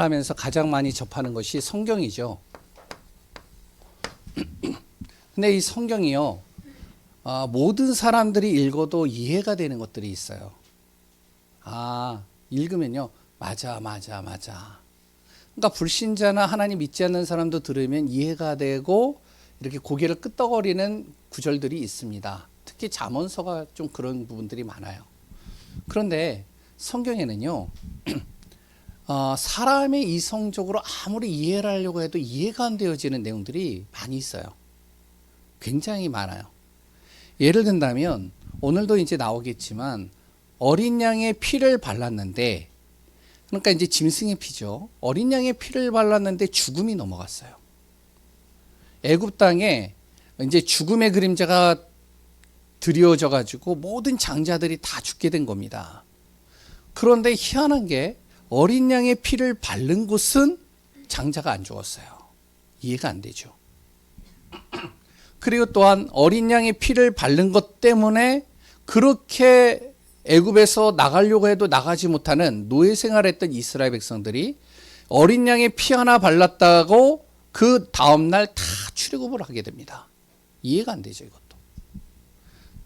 하면서 가장 많이 접하는 것이 성경이죠. 근데 이 성경이요, 모든 사람들이 읽어도 이해가 되는 것들이 있어요. 읽으면요, 맞아. 그러니까 불신자나 하나님 믿지 않는 사람도 들으면 이해가 되고 이렇게 고개를 끄덕거리는 구절들이 있습니다. 특히 잠언서가 좀 그런 부분들이 많아요. 그런데 성경에는요, 사람의 이성적으로 아무리 이해를 하려고 해도 이해가 안 되어지는 내용들이 많이 있어요. 굉장히 많아요. 예를 든다면 오늘도 이제 나오겠지만 어린 양의 피를 발랐는데, 그러니까 이제 짐승의 피죠. 어린 양의 피를 발랐는데 죽음이 넘어갔어요. 애굽 땅에 이제 죽음의 그림자가 드리워져 가지고 모든 장자들이 다 죽게 된 겁니다. 그런데 희한한 게 어린 양의 피를 바른 곳은 장자가 안 죽었어요. 이해가 안 되죠. 그리고 또한 어린 양의 피를 바른 것 때문에 그렇게 애굽에서 나가려고 해도 나가지 못하는 노예 생활했던 이스라엘 백성들이 어린 양의 피 하나 발랐다고 그 다음날 다 출애굽을 하게 됩니다. 이해가 안 되죠, 이것도.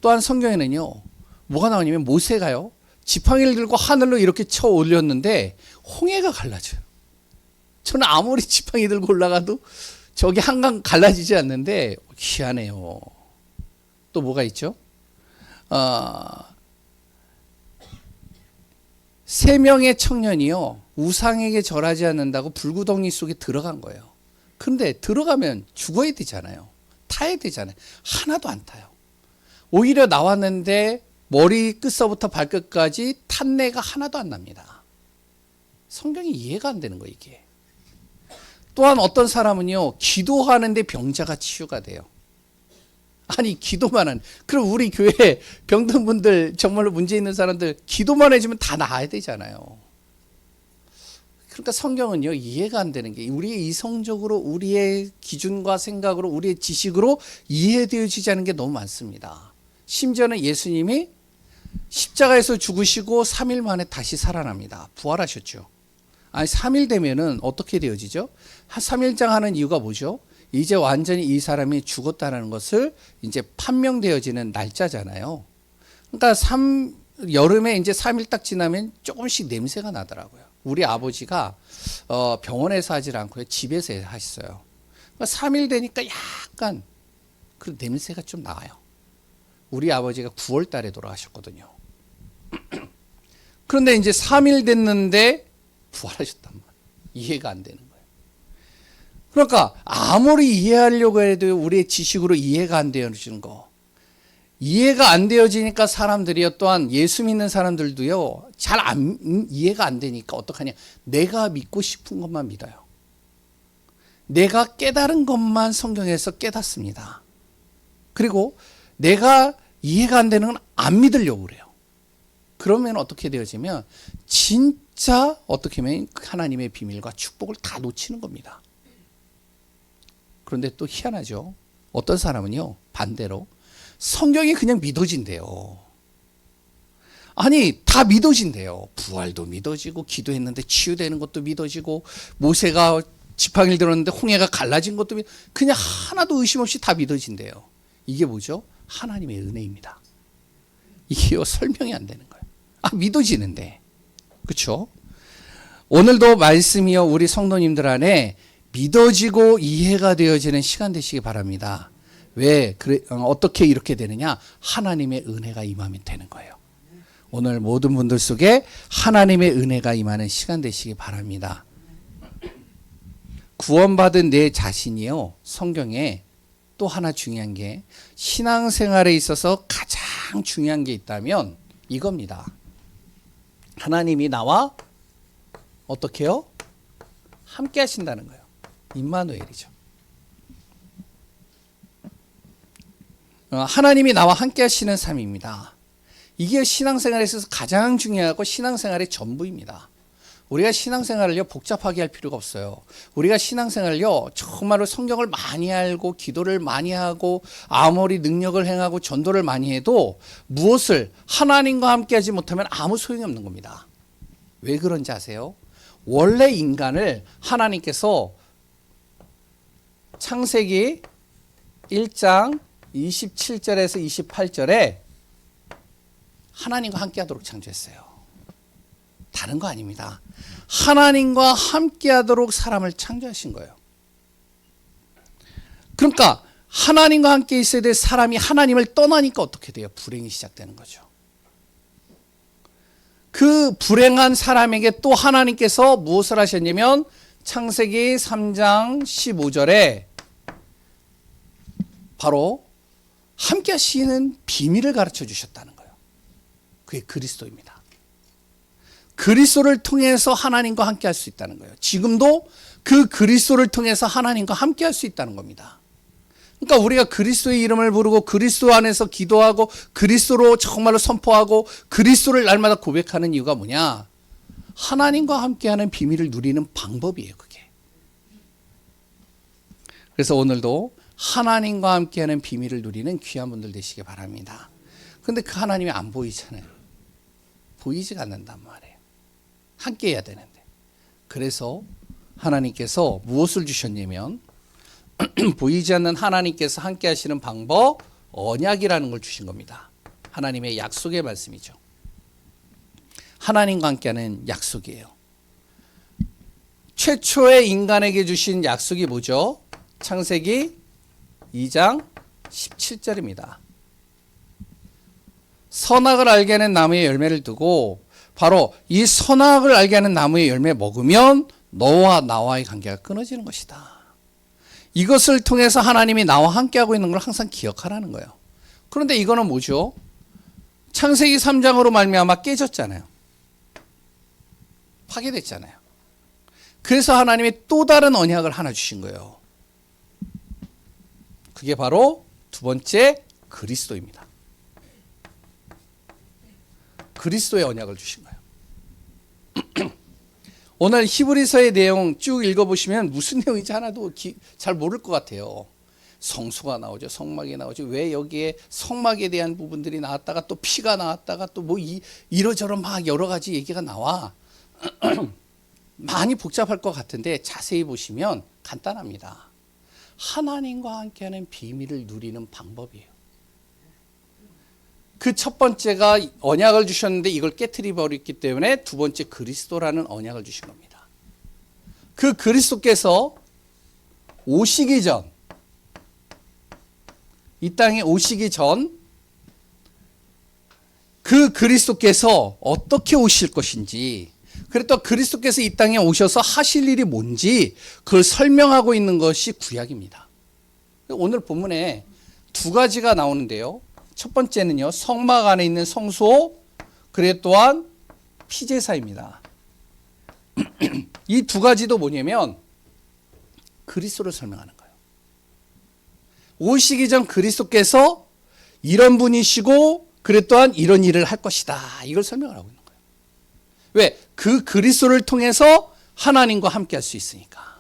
또한 성경에는요, 뭐가 나오냐면 모세가요, 지팡이를 들고 하늘로 이렇게 쳐 올렸는데 홍해가 갈라져요. 저는 아무리 지팡이 들고 올라가도 저기 한강 갈라지지 않는데 희한해요. 또 뭐가 있죠? 세 명의 청년이요, 우상에게 절하지 않는다고 불구덩이 속에 들어간 거예요. 근데 들어가면 죽어야 되잖아요. 타야 되잖아요. 하나도 안 타요. 오히려 나왔는데 머리 끝서부터 발끝까지 탄내가 하나도 안 납니다. 성경이 이해가 안 되는 거예요, 이게. 또한 어떤 사람은요, 기도하는데 병자가 치유가 돼요. 아니, 기도만 하는. 그럼 우리 교회 병든 분들, 정말로 문제 있는 사람들 기도만 해주면 다 나아야 되잖아요. 그러니까 성경은요, 이해가 안 되는 게 우리의 이성적으로, 우리의 기준과 생각으로, 우리의 지식으로 이해되어지지 않은 게 너무 많습니다. 심지어는 예수님이 십자가에서 죽으시고 3일 만에 다시 살아납니다. 부활하셨죠. 아니, 3일 되면은 어떻게 되어지죠? 3일장 하는 이유가 뭐죠? 이제 완전히 이 사람이 죽었다는 것을 이제 판명되어지는 날짜잖아요. 그러니까 여름에 이제 3일 딱 지나면 조금씩 냄새가 나더라고요. 우리 아버지가 병원에서 하질 않고요, 집에서 하셨어요. 그러니까 3일 되니까 약간 그 냄새가 좀 나요. 우리 아버지가 9월 달에 돌아가셨거든요. 그런데 이제 3일 됐는데 부활하셨단 말이에요. 이해가 안 되는 거예요. 그러니까 아무리 이해하려고 해도 우리의 지식으로 이해가 안 되어지는 거. 이해가 안 되어지니까 사람들이요, 또한 예수 믿는 사람들도요, 잘 이해가 안 되니까 어떡하냐. 내가 믿고 싶은 것만 믿어요. 내가 깨달은 것만 성경에서 깨닫습니다. 그리고 내가 이해가 안 되는 건 안 믿으려고 그래요. 그러면 어떻게 되어지면 진짜 어떻게 하면 하나님의 비밀과 축복을 다 놓치는 겁니다. 그런데 또 희한하죠. 어떤 사람은요, 반대로 성경이 그냥 믿어진대요. 아니, 다 믿어진대요. 부활도 믿어지고, 기도했는데 치유되는 것도 믿어지고, 모세가 지팡이를 들었는데 홍해가 갈라진 것도 그냥 하나도 의심 없이 다 믿어진대요. 이게 뭐죠? 하나님의 은혜입니다. 이게요, 설명이 안 되는 거예요. 믿어지는데. 그렇죠? 오늘도 말씀이요, 우리 성도님들 안에 믿어지고 이해가 되어지는 시간 되시기 바랍니다. 왜 어떻게 이렇게 되느냐? 하나님의 은혜가 임하면 되는 거예요. 오늘 모든 분들 속에 하나님의 은혜가 임하는 시간 되시기 바랍니다. 구원받은 내 자신이요, 성경에 또 하나 중요한 게, 신앙생활에 있어서 가장 중요한 게 있다면 이겁니다. 하나님이 나와 어떻게 해요? 함께 하신다는 거예요. 임마누엘이죠. 하나님이 나와 함께 하시는 삶입니다. 이게 신앙생활에 있어서 가장 중요하고 신앙생활의 전부입니다. 우리가 신앙생활을요, 복잡하게 할 필요가 없어요. 우리가 신앙생활을요, 정말로 성경을 많이 알고 기도를 많이 하고 아무리 능력을 행하고 전도를 많이 해도 무엇을 하나님과 함께 하지 못하면 아무 소용이 없는 겁니다. 왜 그런지 아세요? 원래 인간을 하나님께서 창세기 1장 27절에서 28절에 하나님과 함께하도록 창조했어요. 다른 거 아닙니다. 하나님과 함께하도록 사람을 창조하신 거예요. 그러니까 하나님과 함께 있어야 될 사람이 하나님을 떠나니까 어떻게 돼요? 불행이 시작되는 거죠. 그 불행한 사람에게 또 하나님께서 무엇을 하셨냐면 창세기 3장 15절에 바로 함께 하시는 비밀을 가르쳐 주셨다는 거예요. 그게 그리스도입니다. 그리스도를 통해서 하나님과 함께 할 수 있다는 거예요. 지금도 그 그리스도를 통해서 하나님과 함께 할 수 있다는 겁니다. 그러니까 우리가 그리스도의 이름을 부르고 그리스도 안에서 기도하고 그리스도로 정말로 선포하고 그리스도를 날마다 고백하는 이유가 뭐냐? 하나님과 함께하는 비밀을 누리는 방법이에요, 그게. 그래서 오늘도 하나님과 함께하는 비밀을 누리는 귀한 분들 되시기 바랍니다. 근데 그 하나님이 안 보이잖아요. 보이지가 않는단 말이에요. 함께 해야 되는데. 그래서 하나님께서 무엇을 주셨냐면 보이지 않는 하나님께서 함께 하시는 방법, 언약이라는 걸 주신 겁니다. 하나님의 약속의 말씀이죠. 하나님과 함께하는 약속이에요. 최초의 인간에게 주신 약속이 뭐죠? 창세기 2장 17절입니다. 선악을 알게 하는 나무의 열매를 두고 바로 이 선악을 알게 하는 나무의 열매 먹으면 너와 나와의 관계가 끊어지는 것이다. 이것을 통해서 하나님이 나와 함께하고 있는 걸 항상 기억하라는 거예요. 그런데 이거는 뭐죠? 창세기 3장으로 말미암아 깨졌잖아요. 파괴됐잖아요. 그래서 하나님이 또 다른 언약을 하나 주신 거예요. 그게 바로 두 번째 그리스도입니다. 그리스도의 언약을 주신 거예요. 오늘 히브리서의 내용 쭉 읽어보시면 무슨 내용인지 하나도 잘 모를 것 같아요. 성소가 나오죠. 성막이 나오죠. 왜 여기에 성막에 대한 부분들이 나왔다가 또 피가 나왔다가 또 뭐 이러저러 막 여러 가지 얘기가 나와. 많이 복잡할 것 같은데 자세히 보시면 간단합니다. 하나님과 함께하는 비밀을 누리는 방법이에요. 그 첫 번째가 언약을 주셨는데 이걸 깨트려 버렸기 때문에 두 번째 그리스도라는 언약을 주신 겁니다. 그 그리스도께서 오시기 전, 이 땅에 오시기 전 그 그리스도께서 어떻게 오실 것인지, 그리고 또 그리스도께서 이 땅에 오셔서 하실 일이 뭔지 그걸 설명하고 있는 것이 구약입니다. 오늘 본문에 두 가지가 나오는데요. 첫 번째는요, 성막 안에 있는 성소, 그리고 또한 피제사입니다. 이 두 가지도 뭐냐면 그리스도를 설명하는 거예요. 오시기 전 그리스도께서 이런 분이시고, 그리고 또한 이런 일을 할 것이다. 이걸 설명을 하고 있는 거예요. 왜? 그 그리스도를 통해서 하나님과 함께 할 수 있으니까.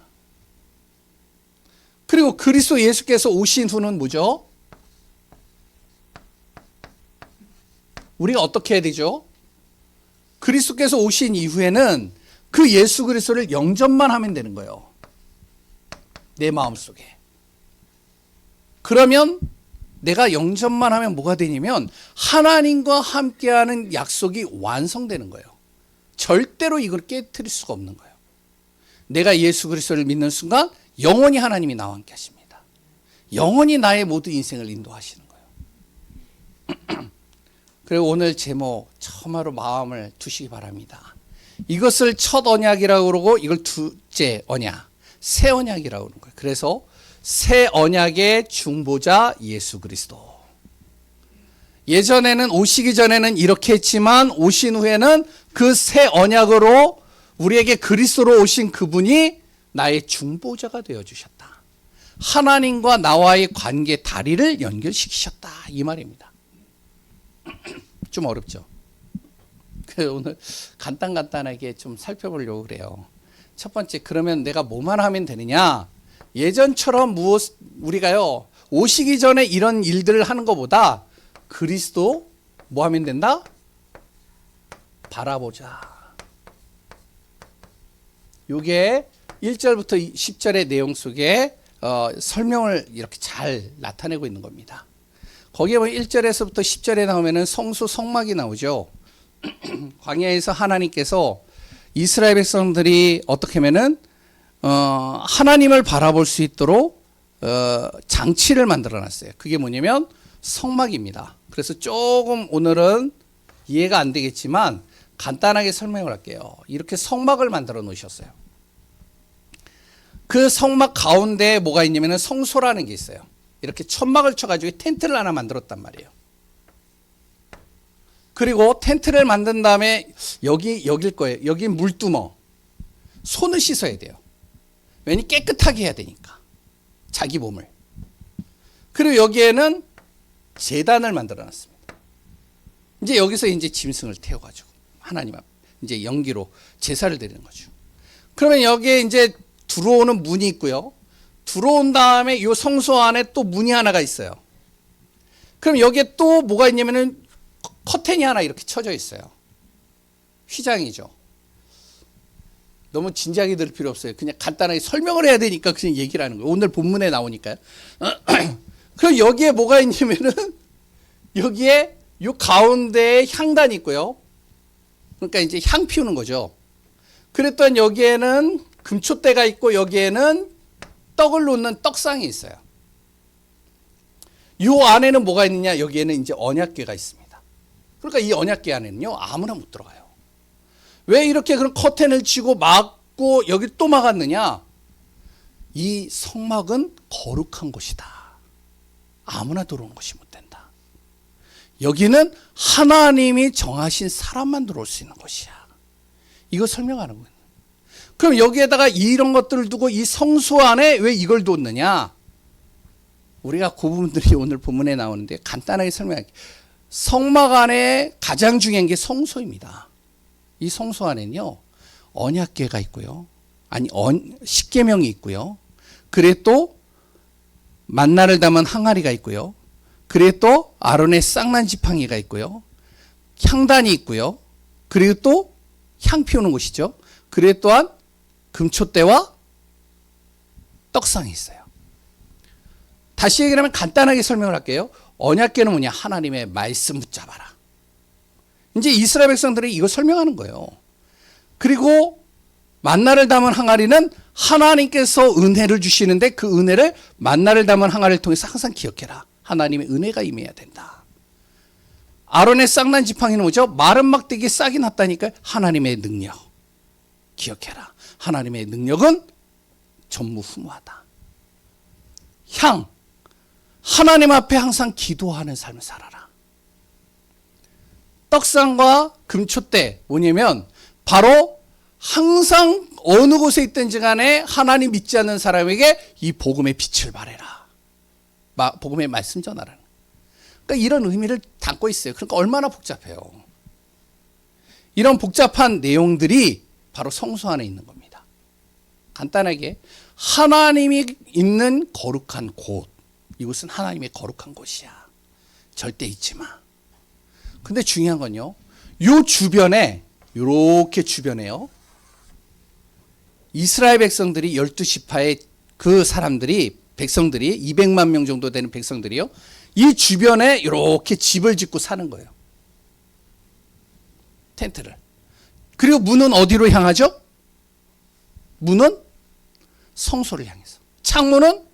그리고 그리스도 예수께서 오신 후는 뭐죠? 우리가 어떻게 해야 되죠? 그리스도께서 오신 이후에는 그 예수 그리스도를 영접만 하면 되는 거예요. 내 마음속에. 그러면 내가 영접만 하면 뭐가 되냐면 하나님과 함께하는 약속이 완성되는 거예요. 절대로 이걸 깨트릴 수가 없는 거예요. 내가 예수 그리스도를 믿는 순간 영원히 하나님이 나와 함께 하십니다. 영원히 나의 모든 인생을 인도하시는 거예요. 그리고 오늘 제목 참으로 마음을 두시기 바랍니다. 이것을 첫 언약이라고 그러고 이걸 둘째 언약, 새 언약이라고 그러는 거예요. 그래서 새 언약의 중보자 예수 그리스도. 예전에는 오시기 전에는 이렇게 했지만 오신 후에는 그 새 언약으로 우리에게 그리스도로 오신 그분이 나의 중보자가 되어주셨다. 하나님과 나와의 관계 다리를 연결시키셨다. 이 말입니다. 좀 어렵죠? 그래서 오늘 간단하게 좀 살펴보려고 그래요. 첫 번째, 그러면 내가 뭐만 하면 되느냐? 예전처럼 우리가요, 오시기 전에 이런 일들을 하는 것보다 그리스도 뭐 하면 된다? 바라보자. 요게 1절부터 10절의 내용 속에 설명을 이렇게 잘 나타내고 있는 겁니다. 거기에 보면 1절에서부터 10절에 나오면은 성소 성막이 나오죠. 광야에서 하나님께서 이스라엘 백성들이 어떻게 하면은 하나님을 바라볼 수 있도록 장치를 만들어 놨어요. 그게 뭐냐면 성막입니다. 그래서 조금 오늘은 이해가 안 되겠지만 간단하게 설명을 할게요. 이렇게 성막을 만들어 놓으셨어요. 그 성막 가운데에 뭐가 있냐면 성소라는 게 있어요. 이렇게 천막을 쳐가지고 텐트를 하나 만들었단 말이에요. 그리고 텐트를 만든 다음에 여길 거예요. 여기 물두멍. 손을 씻어야 돼요. 왜냐면 깨끗하게 해야 되니까. 자기 몸을. 그리고 여기에는 제단을 만들어 놨습니다. 이제 여기서 이제 짐승을 태워가지고 하나님 앞 이제 연기로 제사를 드리는 거죠. 그러면 여기에 이제 들어오는 문이 있고요. 들어온 다음에 이 성소 안에 또 문이 하나가 있어요. 그럼 여기에 또 뭐가 있냐면은 커튼이 하나 이렇게 쳐져 있어요. 휘장이죠. 너무 진지하게 들을 필요 없어요. 그냥 간단하게 설명을 해야 되니까 그냥 얘기를 하는 거예요. 오늘 본문에 나오니까요. 그럼 여기에 뭐가 있냐면은 여기에 요 가운데에 향단이 있고요. 그러니까 이제 향 피우는 거죠. 그랬더니 여기에는 금촛대가 있고 여기에는 떡을 놓는 떡상이 있어요. 요 안에는 뭐가 있느냐? 여기에는 이제 언약궤가 있습니다. 그러니까 이 언약궤 안에는요 아무나 못 들어가요. 왜 이렇게 그런 커튼을 치고 막고 여기 또 막았느냐? 이 성막은 거룩한 곳이다. 아무나 들어오는 것이 못 된다. 여기는 하나님이 정하신 사람만 들어올 수 있는 곳이야. 이거 설명하는 거예요. 그럼 여기에다가 이런 것들을 두고 이 성소 안에 왜 이걸 뒀느냐? 우리가 그 부분들이 오늘 본문에 나오는데 간단하게 설명할게요. 성막 안에 가장 중요한 게 성소입니다. 이 성소 안에는요 언약궤가 있고요. 아니 십계명이 있고요. 그리고 또 만나를 담은 항아리가 있고요. 그리고 또 아론의 쌍난 지팡이가 있고요. 향단이 있고요. 그리고 또 향 피우는 곳이죠. 그리고 또한 금촛대와 떡상이 있어요. 다시 얘기하면 간단하게 설명을 할게요. 언약궤는 뭐냐? 하나님의 말씀 붙잡아라. 이제 이스라엘 백성들이 이거 설명하는 거예요. 그리고 만나를 담은 항아리는 하나님께서 은혜를 주시는데 그 은혜를 만나를 담은 항아리를 통해서 항상 기억해라. 하나님의 은혜가 임해야 된다. 아론의 쌍난 지팡이는 뭐죠? 마른 막대기에 싹이 났다니까 하나님의 능력. 기억해라. 하나님의 능력은 전무후무하다. 향. 하나님 앞에 항상 기도하는 삶을 살아라. 떡상과 금촛대 뭐냐면 바로 항상 어느 곳에 있든지 간에 하나님 믿지 않는 사람에게 이 복음의 빛을 발해라. 복음의 말씀 전하라는. 그러니까 이런 의미를 담고 있어요. 그러니까 얼마나 복잡해요. 이런 복잡한 내용들이 바로 성소 안에 있는 겁니다. 간단하게 하나님이 있는 거룩한 곳. 이곳은 하나님의 거룩한 곳이야. 절대 잊지 마. 근데 중요한 건요. 요 주변에 요렇게 주변에요. 이스라엘 백성들이 12지파의 그 사람들이 백성들이 200만 명 정도 되는 백성들이요. 이 주변에 이렇게 집을 짓고 사는 거예요. 텐트를. 그리고 문은 어디로 향하죠? 문은 성소를 향해서. 창문은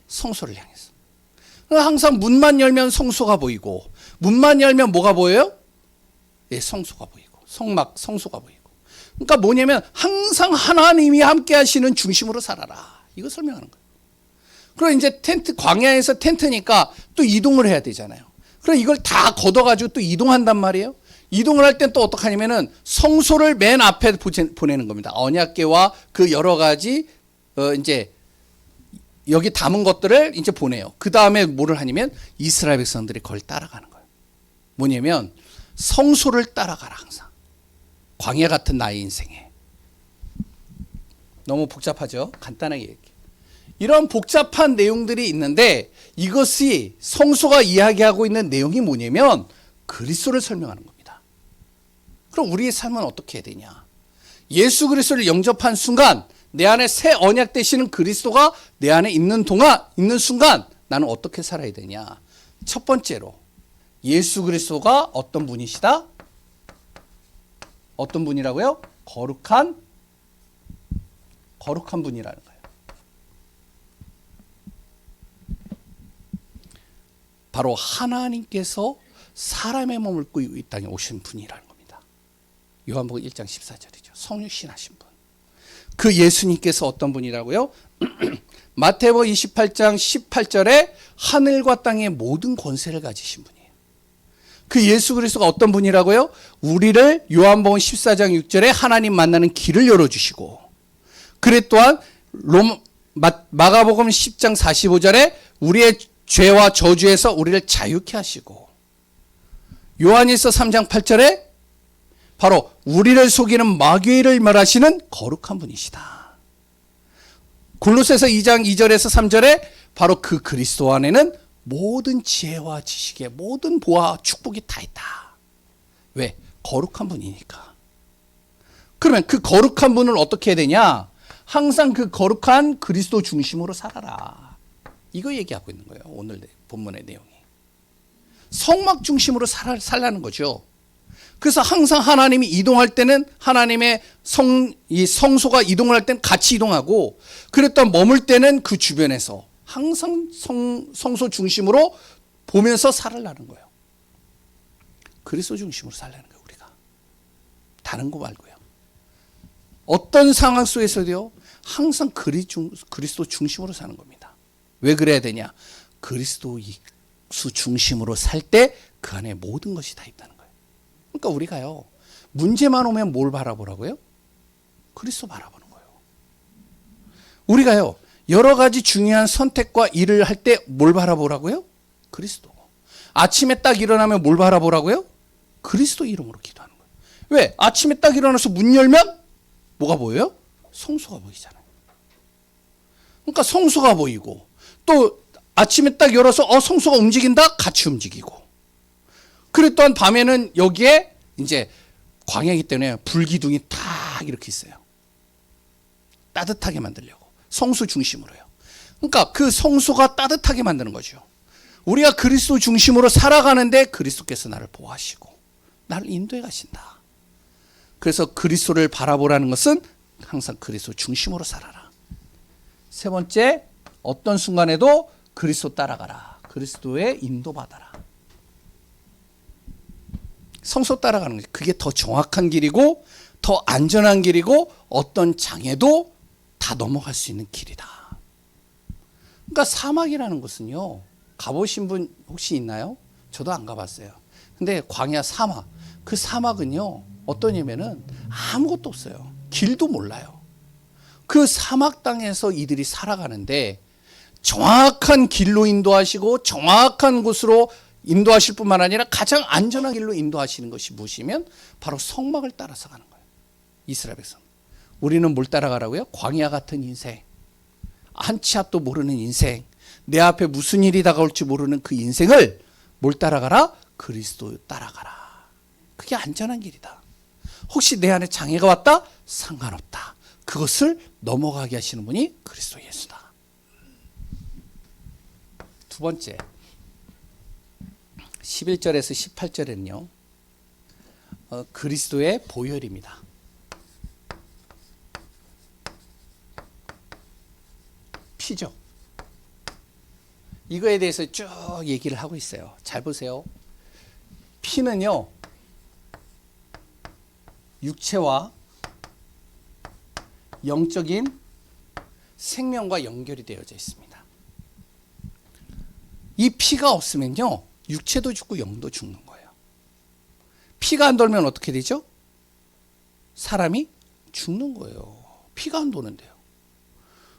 성소를 향해서. 항상 문만 열면 성소가 보이고 문만 열면 뭐가 보여요? 예, 성소가 보이고 성소가 보이고. 그러니까 뭐냐면 항상 하나님이 함께 하시는 중심으로 살아라. 이거 설명하는 거예요. 그럼 이제 광야에서 텐트니까 또 이동을 해야 되잖아요. 그럼 이걸 다 걷어가지고 또 이동한단 말이에요. 이동을 할 땐 또 어떡하냐면은 성소를 맨 앞에 보내는 겁니다. 언약궤와 그 여러 가지 이제 여기 담은 것들을 이제 보내요. 그 다음에 뭐를 하냐면 이스라엘 백성들이 그걸 따라가는 거예요. 뭐냐면 성소를 따라가라 항상. 광야 같은 나의 인생에. 너무 복잡하죠? 간단하게 얘기해요. 이런 복잡한 내용들이 있는데 이것이 성소가 이야기하고 있는 내용이 뭐냐면 그리스도를 설명하는 겁니다. 그럼 우리의 삶은 어떻게 해야 되냐? 예수 그리스도를 영접한 순간 내 안에 새 언약 되시는 그리스도가 내 안에 있는 순간 나는 어떻게 살아야 되냐? 첫 번째로 예수 그리스도가 어떤 분이시다? 어떤 분이라고요? 거룩한 분이라는 거예요. 바로 하나님께서 사람의 몸을 꾸고 이 땅에 오신 분이라는 겁니다. 요한복음 1장 14절이죠. 성육신하신 분. 그 예수님께서 어떤 분이라고요? 마태복음 28장 18절에 하늘과 땅의 모든 권세를 가지신 분이에요. 그 예수 그리스도가 어떤 분이라고요? 우리를 요한복음 14장 6절에 하나님 만나는 길을 열어주시고, 그래 또한 마가복음 10장 45절에 우리의 죄와 저주에서 우리를 자유케 하시고, 요한일서 3장 8절에 바로 우리를 속이는 마귀를 멸하시는 거룩한 분이시다. 골로새서 2장 2절에서 3절에 바로 그 그리스도 안에는 모든 지혜와 지식의 모든 보화 축복이 다 있다. 왜? 거룩한 분이니까. 그러면 그 거룩한 분을 어떻게 해야 되냐? 항상 그 거룩한 그리스도 중심으로 살아라. 이거 얘기하고 있는 거예요. 오늘 본문의 내용이. 성막 중심으로 살라는 거죠. 그래서 항상 하나님이 이동할 때는 하나님의 이 성소가 이동을 할 때는 같이 이동하고, 그랬던 머물 때는 그 주변에서 항상 성소 중심으로 보면서 살아라는 거예요. 그리스도 중심으로 살라는 거예요, 우리가. 다른 거 말고요. 어떤 상황 속에서도요, 항상 그리스도 중심으로 사는 겁니다. 왜 그래야 되냐? 그리스도 중심으로 살 때 그 안에 모든 것이 다 있다는 거예요. 그러니까 우리가요, 문제만 오면 뭘 바라보라고요? 그리스도 바라보는 거예요. 우리가요, 여러 가지 중요한 선택과 일을 할 때 뭘 바라보라고요? 그리스도. 아침에 딱 일어나면 뭘 바라보라고요? 그리스도 이름으로 기도하는 거예요. 왜? 아침에 딱 일어나서 문 열면 뭐가 보여요? 성소가 보이잖아요. 그러니까 성소가 보이고, 또 아침에 딱 열어서 성소가 움직인다? 같이 움직이고. 그래 또한 밤에는 여기에 이제 광야이기 때문에 불기둥이 딱 이렇게 있어요. 따뜻하게 만들려고. 성소 중심으로요. 그러니까 그 성소가 따뜻하게 만드는 거죠. 우리가 그리스도 중심으로 살아가는데 그리스도께서 나를 보호하시고 나를 인도해 가신다. 그래서 그리스도를 바라보라는 것은 항상 그리스도 중심으로 살아라. 세 번째, 어떤 순간에도 그리스도 따라가라. 그리스도의 인도받아라. 성소 따라가는 거지. 그게 더 정확한 길이고 더 안전한 길이고 어떤 장애도 다 넘어갈 수 있는 길이다. 그러니까 사막이라는 것은요, 가보신 분 혹시 있나요? 저도 안 가봤어요. 근데 광야 사막, 그 사막은요 어떠냐면은 아무것도 없어요. 길도 몰라요. 그 사막 땅에서 이들이 살아가는데 정확한 길로 인도하시고 정확한 곳으로 인도하실 뿐만 아니라 가장 안전한 길로 인도하시는 것이 무엇이면 바로 성막을 따라서 가는 거예요. 이스라엘 백성. 우리는 뭘 따라가라고요? 광야 같은 인생, 한 치 앞도 모르는 인생, 내 앞에 무슨 일이 다가올지 모르는 그 인생을 뭘 따라가라? 그리스도 따라가라. 그게 안전한 길이다. 혹시 내 안에 장애가 왔다? 상관없다. 그것을 넘어가게 하시는 분이 그리스도 예수다. 두 번째, 11절에서 18절에는요, 그리스도의 보혈입니다. 피죠. 이거에 대해서 쭉 얘기를 하고 있어요. 잘 보세요. 피는요, 육체와 영적인 생명과 연결이 되어져 있습니다. 이 피가 없으면요, 육체도 죽고 영도 죽는 거예요. 피가 안 돌면 어떻게 되죠? 사람이 죽는 거예요. 피가 안 도는데요.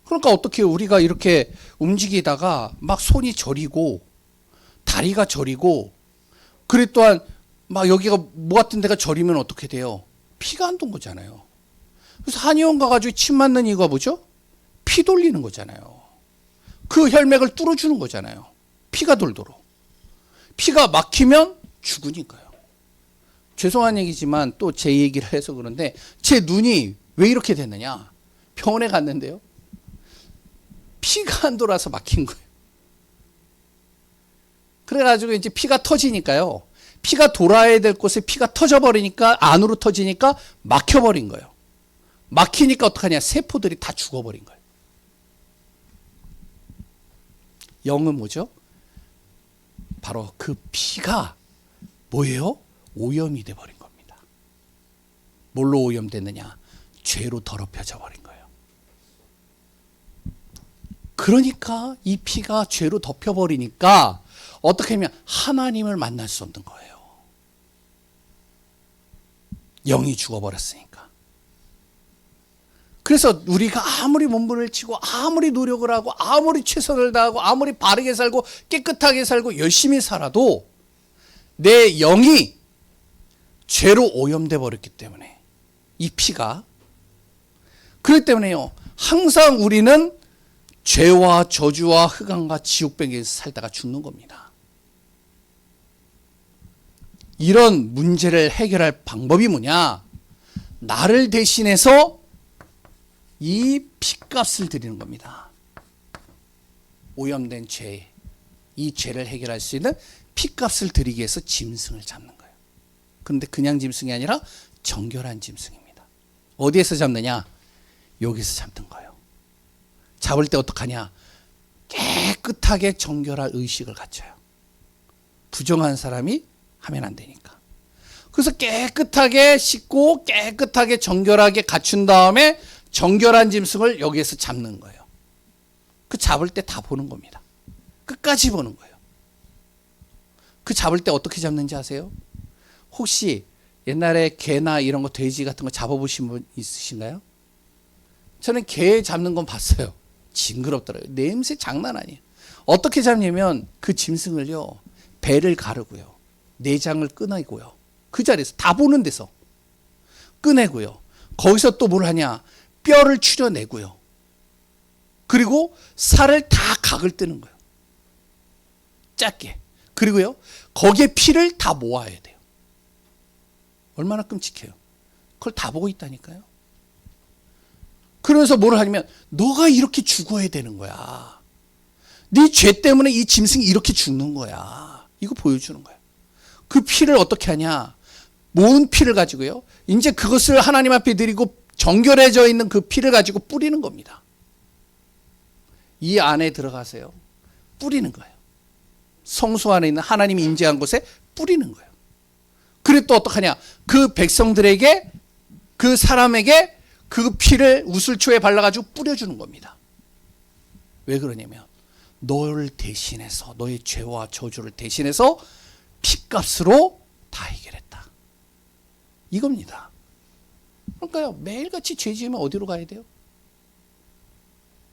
그러니까 어떻게 우리가 이렇게 움직이다가 막 손이 저리고 다리가 저리고, 그래 또한 막 여기가 뭐 같은 데가 저리면 어떻게 돼요? 피가 안 돈 거잖아요. 그래서 한의원 가가지고 침 맞는 이유가 뭐죠? 피 돌리는 거잖아요. 그 혈맥을 뚫어주는 거잖아요. 피가 돌도록. 피가 막히면 죽으니까요. 죄송한 얘기지만 또 제 얘기를 해서 그런데 제 눈이 왜 이렇게 됐느냐? 병원에 갔는데요. 피가 안 돌아서 막힌 거예요. 그래가지고 이제 피가 터지니까요. 피가 돌아야 될 곳에 피가 터져버리니까 안으로 터지니까 막혀버린 거예요. 막히니까 어떡하냐? 세포들이 다 죽어버린 거예요. 영은 뭐죠? 바로 그 피가 뭐예요? 오염이 돼버린 겁니다. 뭘로 오염됐느냐? 죄로 더럽혀져 버린 거예요. 그러니까 이 피가 죄로 덮여버리니까 어떻게 하면 하나님을 만날 수 없는 거예요. 영이 죽어버렸으니까. 그래서 우리가 아무리 몸부림을 치고 아무리 노력을 하고 아무리 최선을 다하고 아무리 바르게 살고 깨끗하게 살고 열심히 살아도 내 영이 죄로 오염돼 버렸기 때문에 이 피가 그렇기 때문에요. 항상 우리는 죄와 저주와 흑암과 지옥병에서 살다가 죽는 겁니다. 이런 문제를 해결할 방법이 뭐냐? 나를 대신해서 이 피값을 드리는 겁니다. 오염된 죄, 이 죄를 해결할 수 있는 피값을 드리기 위해서 짐승을 잡는 거예요. 그런데 그냥 짐승이 아니라 정결한 짐승입니다. 어디에서 잡느냐? 여기서 잡는 거예요. 잡을 때 어떡하냐? 깨끗하게 정결할 의식을 갖춰요. 부정한 사람이 하면 안 되니까. 그래서 깨끗하게 씻고 깨끗하게 정결하게 갖춘 다음에 정결한 짐승을 여기에서 잡는 거예요. 그 잡을 때 다 보는 겁니다. 끝까지 보는 거예요. 그 잡을 때 어떻게 잡는지 아세요? 혹시 옛날에 개나 이런 거 돼지 같은 거 잡아보신 분 있으신가요? 저는 개 잡는 건 봤어요. 징그럽더라고요. 냄새 장난 아니에요. 어떻게 잡냐면 그 짐승을요, 배를 가르고요, 내장을 꺼내고요, 그 자리에서 다 보는 데서 꺼내고요, 거기서 또 뭘 하냐? 뼈를 추려내고요, 그리고 살을 다 각을 뜨는 거예요. 짧게. 그리고요, 거기에 피를 다 모아야 돼요. 얼마나 끔찍해요. 그걸 다 보고 있다니까요. 그러면서 뭘 하냐면 너가 이렇게 죽어야 되는 거야. 네 죄 때문에 이 짐승이 이렇게 죽는 거야. 이거 보여주는 거야. 그 피를 어떻게 하냐? 모은 피를 가지고요, 이제 그것을 하나님 앞에 드리고 정결해져 있는 그 피를 가지고 뿌리는 겁니다. 이 안에 들어가세요. 뿌리는 거예요. 성소 안에 있는 하나님이 임재한 곳에 뿌리는 거예요. 그리고 또 어떡하냐? 그 백성들에게, 그 사람에게 그 피를 우슬초에 발라가지고 뿌려주는 겁니다. 왜 그러냐면 너를 대신해서, 너의 죄와 저주를 대신해서 피값으로 다 해결했다. 이겁니다. 그러니까요, 매일같이 죄 지으면 어디로 가야 돼요?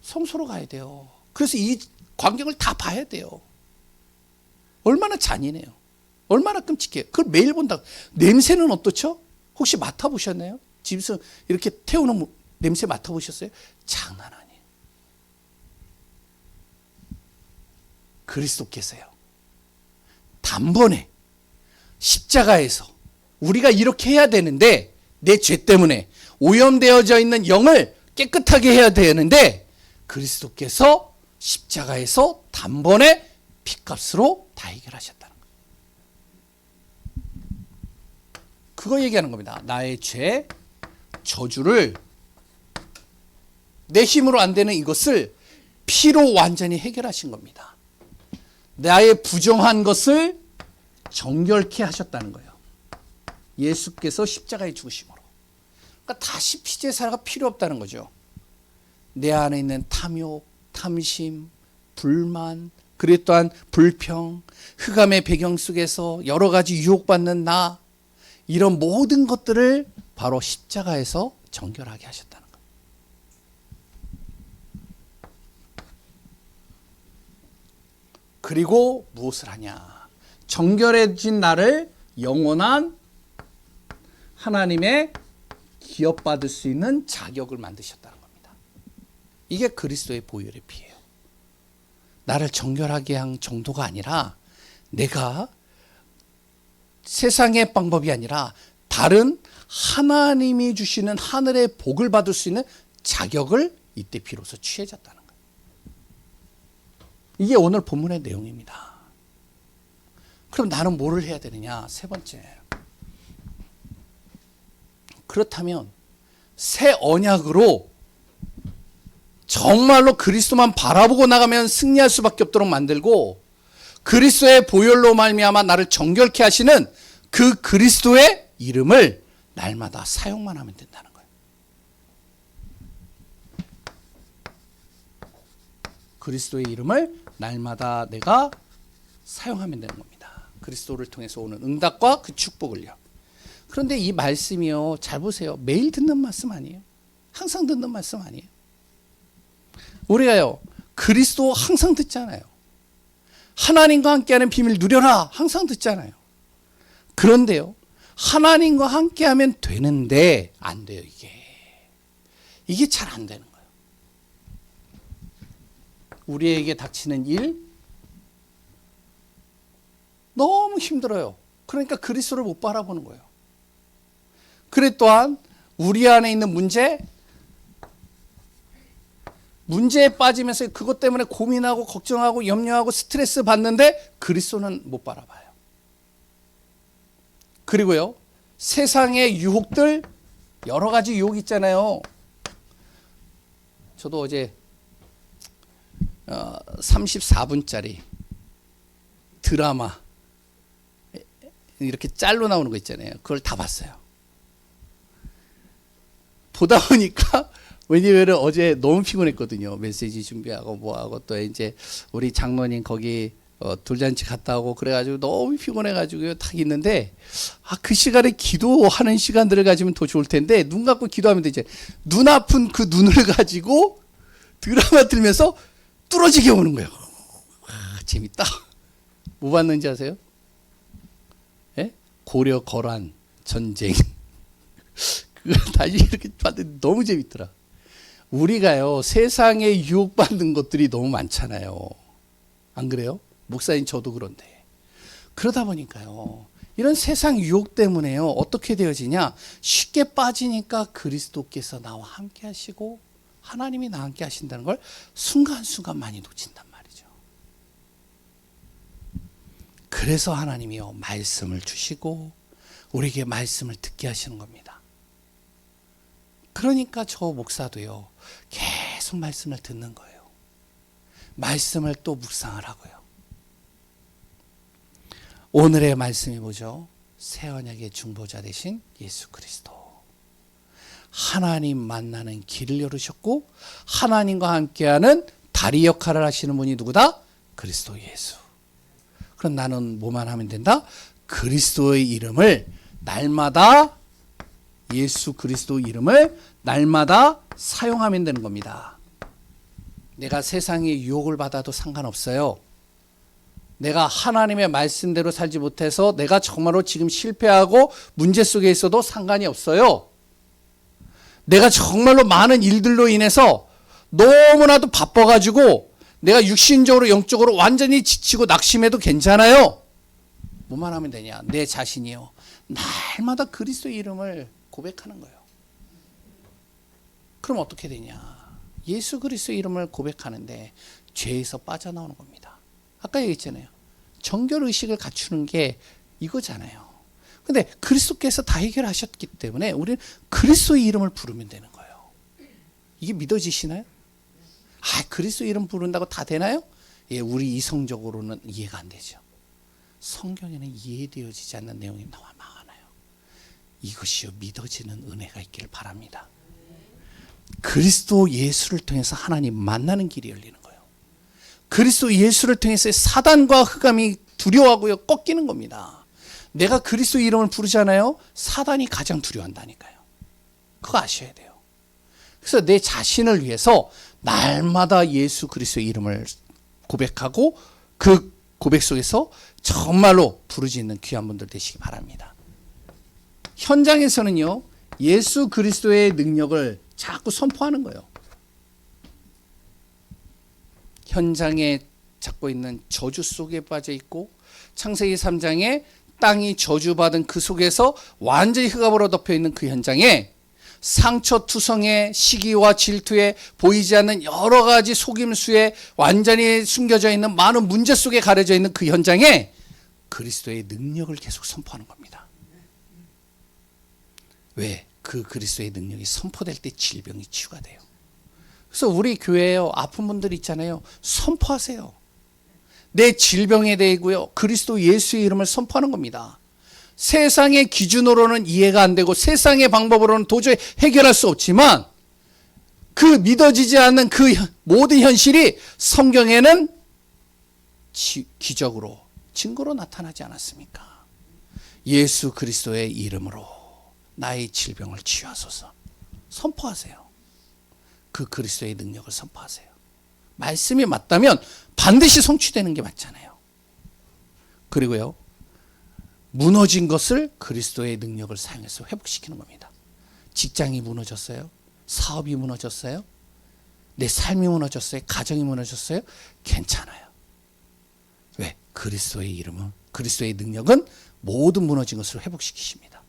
성소로 가야 돼요. 그래서 이 광경을 다 봐야 돼요. 얼마나 잔인해요. 얼마나 끔찍해요. 그걸 매일 본다고. 냄새는 어떻죠? 혹시 맡아보셨나요? 짐승 이렇게 태우는 냄새 맡아보셨어요? 장난 아니에요. 그리스도께서요, 단번에 십자가에서 우리가 이렇게 해야 되는데, 내 죄 때문에 오염되어져 있는 영을 깨끗하게 해야 되는데, 그리스도께서 십자가에서 단번에 피값으로 다 해결하셨다는 거예요. 그거 얘기하는 겁니다. 나의 죄, 저주를, 내 힘으로 안 되는 이것을 피로 완전히 해결하신 겁니다. 나의 부정한 것을 정결케 하셨다는 거예요. 예수께서 십자가에 죽으심으로. 그러니까 다시 피제사가 필요 없다는 거죠. 내 안에 있는 탐욕, 탐심, 불만, 그리고 또한 불평, 흑암의 배경 속에서 여러 가지 유혹받는 나, 이런 모든 것들을 바로 십자가에서 정결하게 하셨다는 거예요. 그리고 무엇을 하냐? 정결해진 나를 영원한 하나님의 기업받을 수 있는 자격을 만드셨다는 겁니다. 이게 그리스도의 보혈의 피예요. 나를 정결하게 한 정도가 아니라, 내가 세상의 방법이 아니라 다른 하나님이 주시는 하늘의 복을 받을 수 있는 자격을 이때 비로소 취해졌다는 거예요. 이게 오늘 본문의 내용입니다. 그럼 나는 뭐를 해야 되느냐? 세 번째. 그렇다면 새 언약으로 정말로 그리스도만 바라보고 나가면 승리할 수밖에 없도록 만들고 그리스도의 보혈로 말미암아 나를 정결케 하시는 그 그리스도의 이름을 날마다 사용만 하면 된다는 거예요. 그리스도의 이름을 날마다 내가 사용하면 되는 겁니다. 그리스도를 통해서 오는 응답과 그 축복을요. 그런데 이 말씀이요, 잘 보세요. 매일 듣는 말씀 아니에요. 항상 듣는 말씀 아니에요. 우리가요, 그리스도 항상 듣잖아요. 하나님과 함께하는 비밀 누려라 항상 듣잖아요. 그런데요, 하나님과 함께하면 되는데 안 돼요. 이게 잘 안 되는 거예요. 우리에게 닥치는 일 너무 힘들어요. 그러니까 그리스도를 못 바라보는 거예요. 그래 또한 우리 안에 있는 문제에 빠지면서 그것 때문에 고민하고 걱정하고 염려하고 스트레스 받는데 그리스도는 못 바라봐요. 그리고요, 세상의 유혹들, 여러 가지 유혹 있잖아요. 저도 어제 34분짜리 드라마 이렇게 짤로 나오는 거 있잖아요. 그걸 다 봤어요. 보다 보니까 왜냐면 어제 너무 피곤했거든요. 메시지 준비하고 뭐하고 또 이제 우리 장로님 거기 돌잔치 갔다 오고 그래가지고 너무 피곤해가지고 딱 있는데 그 시간에 기도하는 시간들을 가지면 더 좋을 텐데 눈 감고 기도하면 되지. 눈 아픈 그 눈을 가지고 드라마 들면서 뚫어지게 오는 거예요. 재밌다. 뭐 봤는지 아세요? 예? 고려 거란 전쟁. 그걸 다시 이렇게 봤는데 너무 재밌더라. 우리가요, 세상에 유혹받는 것들이 너무 많잖아요. 안 그래요? 목사님 저도 그런데. 그러다 보니까요, 이런 세상 유혹 때문에요, 어떻게 되어지냐? 쉽게 빠지니까 그리스도께서 나와 함께 하시고 하나님이 나와 함께 하신다는 걸 순간순간 많이 놓친단 말이죠. 그래서 하나님이요, 말씀을 주시고 우리에게 말씀을 듣게 하시는 겁니다. 그러니까 저 목사도요, 계속 말씀을 듣는 거예요. 말씀을 또 묵상을 하고요. 오늘의 말씀이 뭐죠? 새 언약의 중보자 되신 예수 그리스도. 하나님 만나는 길을 열으셨고 하나님과 함께하는 다리 역할을 하시는 분이 누구다? 그리스도 예수. 그럼 나는 뭐만 하면 된다? 그리스도의 이름을 날마다, 예수 그리스도 이름을 날마다 사용하면 되는 겁니다. 내가 세상의 유혹을 받아도 상관없어요. 내가 하나님의 말씀대로 살지 못해서 내가 정말로 지금 실패하고 문제 속에 있어도 상관이 없어요. 내가 정말로 많은 일들로 인해서 너무나도 바빠가지고 내가 육신적으로 영적으로 완전히 지치고 낙심해도 괜찮아요. 뭐만 하면 되냐? 내 자신이요, 날마다 그리스도의 이름을 고백하는 거예요. 그럼 어떻게 되냐? 예수 그리스도의 이름을 고백하는데 죄에서 빠져나오는 겁니다. 아까 얘기했잖아요. 정결의식을 갖추는 게 이거잖아요. 근데 그리스도께서 다 해결하셨기 때문에 우리는 그리스도의 이름을 부르면 되는 거예요. 이게 믿어지시나요? 그리스도 이름 부른다고 다 되나요? 예, 우리 이성적으로는 이해가 안 되죠. 성경에는 이해되어지지 않는 내용이 나와 많아요. 이것이요, 믿어지는 은혜가 있기를 바랍니다. 그리스도 예수를 통해서 하나님 만나는 길이 열리는 거예요. 그리스도 예수를 통해서 사단과 흑암이 두려워하고요, 꺾이는 겁니다. 내가 그리스도 이름을 부르잖아요, 사단이 가장 두려워한다니까요. 그거 아셔야 돼요. 그래서 내 자신을 위해서 날마다 예수 그리스도의 이름을 고백하고 그 고백 속에서 정말로 부르짖는 귀한 분들 되시기 바랍니다. 현장에서는요, 예수 그리스도의 능력을 자꾸 선포하는 거예요. 현장에 잡고 있는 저주 속에 빠져 있고 창세기 3장에 땅이 저주받은 그 속에서 완전히 흑암으로 덮여있는 그 현장에 상처투성의 시기와 질투에 보이지 않는 여러 가지 속임수에 완전히 숨겨져 있는 많은 문제 속에 가려져 있는 그 현장에 그리스도의 능력을 계속 선포하는 겁니다. 왜? 그 그리스도의 능력이 선포될 때 질병이 치유가 돼요. 그래서 우리 교회에요, 아픈 분들 있잖아요. 선포하세요. 내 질병에 대해고요, 그리스도 예수의 이름을 선포하는 겁니다. 세상의 기준으로는 이해가 안 되고 세상의 방법으로는 도저히 해결할 수 없지만 그 믿어지지 않는 그 모든 현실이 성경에는 기적으로, 증거로 나타나지 않았습니까? 예수 그리스도의 이름으로 나의 질병을 치유하소서. 선포하세요. 그 그리스도의 능력을 선포하세요. 말씀이 맞다면 반드시 성취되는 게 맞잖아요. 그리고요, 무너진 것을 그리스도의 능력을 사용해서 회복시키는 겁니다. 직장이 무너졌어요? 사업이 무너졌어요? 내 삶이 무너졌어요? 가정이 무너졌어요? 괜찮아요. 왜? 그리스도의 이름은, 그리스도의 능력은 모든 무너진 것을 회복시키십니다.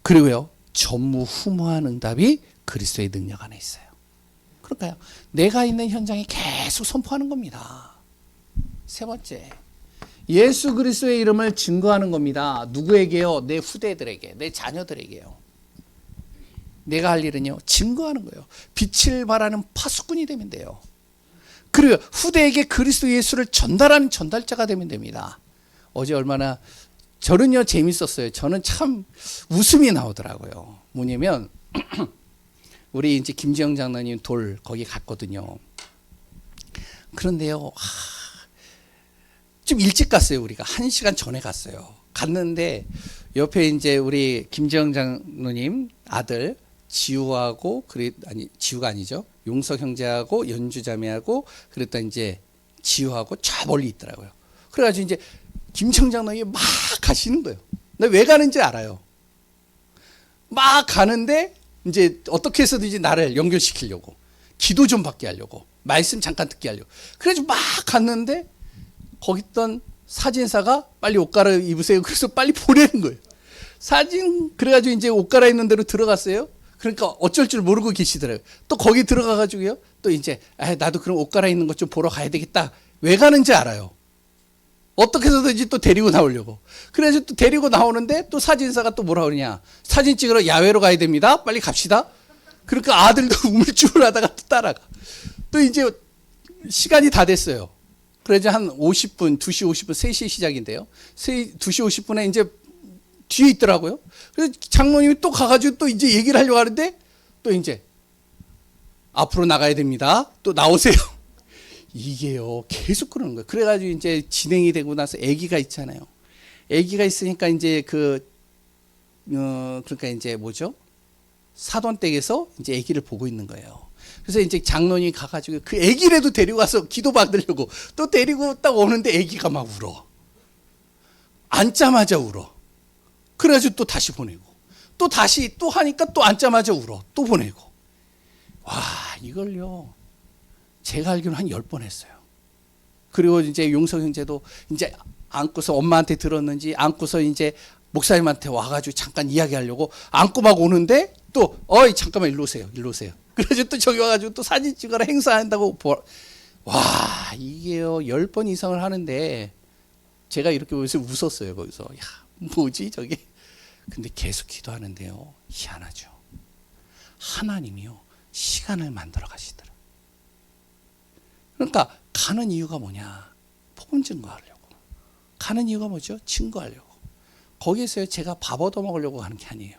그리고요, 전무후무한 응답이 그리스도의 능력 안에 있어요. 그러니까요, 내가 있는 현장에 계속 선포하는 겁니다. 세 번째, 예수 그리스도의 이름을 증거하는 겁니다. 누구에게요? 내 후대들에게, 내 자녀들에게요. 내가 할 일은요, 증거하는 거예요. 빛을 발하는 파수꾼이 되면 돼요. 그리고 후대에게 그리스도 예수를 전달하는 전달자가 되면 됩니다. 어제 얼마나 저는요 재밌었어요. 저는 참 웃음이 나오더라고요. 뭐냐면 우리 이제 김지영 장로님 돌 거기 갔거든요. 그런데요, 좀 일찍 갔어요. 우리가 1시간 전에 갔어요. 갔는데 옆에 이제 우리 김지영 장로님 아들 지우하고, 아니 지우가 아니죠, 용석 형제하고 연주 자매하고, 그랬다 이제 지우하고 저 멀리 있더라고요. 그래가지고 이제 김지영 장로님이 막 가시는 거예요. 나 왜 가는지 알아요. 막 가는데 이제 어떻게 해서든지 나를 연결시키려고, 기도 좀 받게 하려고, 말씀 잠깐 듣게 하려고. 그래가지고 막 갔는데 거기 있던 사진사가 빨리 옷 갈아입으세요. 그래서 빨리 보내는 거예요. 사진, 그래가지고 이제 옷 갈아입는 대로 들어갔어요. 그러니까 어쩔 줄 모르고 계시더라고요. 또 거기 들어가가지고요, 또 이제 나도 그럼 옷 갈아입는 것 좀 보러 가야 되겠다. 왜 가는지 알아요. 어떻게 해서든지 또 데리고 나오려고. 그래서 또 데리고 나오는데 또 사진사가 또 뭐라 그러냐, 사진 찍으러 야외로 가야 됩니다. 빨리 갑시다. 그러니까 아들도 우물쭈물하다가 또 따라가. 또 이제 시간이 다 됐어요. 그래서 한 50분, 2시 50분, 3시에 시작인데요. 2시 50분에 이제 뒤에 있더라고요. 그래서 장모님이 또 가가지고 또 이제 얘기를 하려고 하는데 또 이제 앞으로 나가야 됩니다. 또 나오세요. 이게요, 계속 그러는 거예요. 그래가지고 이제 진행이 되고 나서 아기가 있잖아요. 아기가 있으니까 이제 그러니까 이제 뭐죠? 사돈댁에서 이제 아기를 보고 있는 거예요. 그래서 이제 장로님이 가가지고 그 아기라도 데리고 와서 기도 받으려고 또 데리고 딱 오는데 아기가 막 울어. 앉자마자 울어. 그래가지고 또 다시 보내고, 또 다시 또 하니까 또 앉자마자 울어. 또 보내고. 와, 이걸요, 제가 알기로는 한 10번 했어요. 그리고 이제 용석 형제도 이제 안고서 엄마한테 들었는지 안고서 이제 목사님한테 와가지고 잠깐 이야기하려고 안고 막 오는데 또 잠깐만 일로 오세요. 일로 오세요. 그래서 또 저기 와가지고 또 사진 찍어라 행사한다고. 와, 이게요 10번 이상을 하는데 제가 이렇게 보면서 웃었어요. 거기서 야, 뭐지 저게. 근데 계속 기도하는데요, 희한하죠. 하나님이요 시간을 만들어 가시더라. 그러니까 가는 이유가 뭐냐, 복음 증거하려고. 가는 이유가 뭐죠? 증거하려고. 거기에서요 제가 밥 얻어 먹으려고 하는 게 아니에요.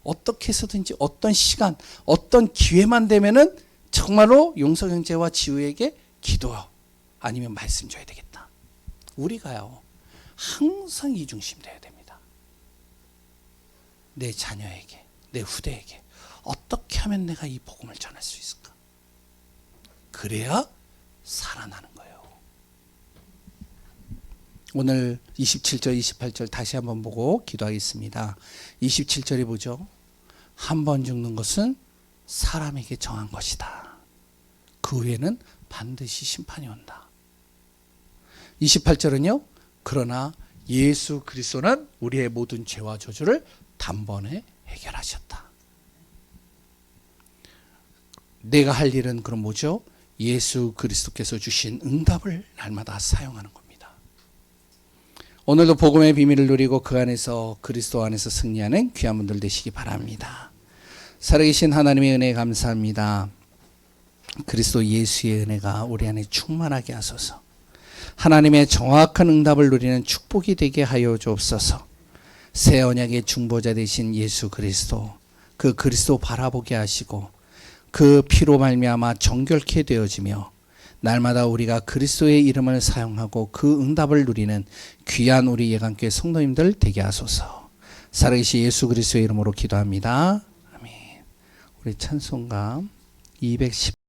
어떻게 해서든지 어떤 시간, 어떤 기회만 되면은 정말로 용석 형제와 지우에게 기도 아니면 말씀 줘야 되겠다. 우리가요 항상 이중심 돼야 됩니다. 내 자녀에게, 내 후대에게 어떻게 하면 내가 이 복음을 전할 수 있을까? 그래야 살아나는 거예요. 오늘 27절, 28절 다시 한번 보고 기도하겠습니다. 27절이 뭐죠? 한 번 죽는 것은 사람에게 정한 것이다. 그 후에는 반드시 심판이 온다. 28절은요, 그러나 예수 그리스도는 우리의 모든 죄와 저주를 단번에 해결하셨다. 내가 할 일은 그럼 뭐죠? 예수 그리스도께서 주신 응답을 날마다 사용하는 겁니다. 오늘도 복음의 비밀을 누리고 그 안에서 그리스도 안에서 승리하는 귀한 분들 되시기 바랍니다. 살아계신 하나님의 은혜에 감사합니다. 그리스도 예수의 은혜가 우리 안에 충만하게 하소서. 하나님의 정확한 응답을 누리는 축복이 되게 하여 주옵소서. 새 언약의 중보자 되신 예수 그리스도, 그 그리스도 바라보게 하시고 그 피로 말미암아 정결케 되어지며 날마다 우리가 그리스도의 이름을 사용하고 그 응답을 누리는 귀한 우리 예강교회 성도님들 되게 하소서. 살아계신 예수 그리스도의 이름으로 기도합니다. 아멘. 우리 찬송가 210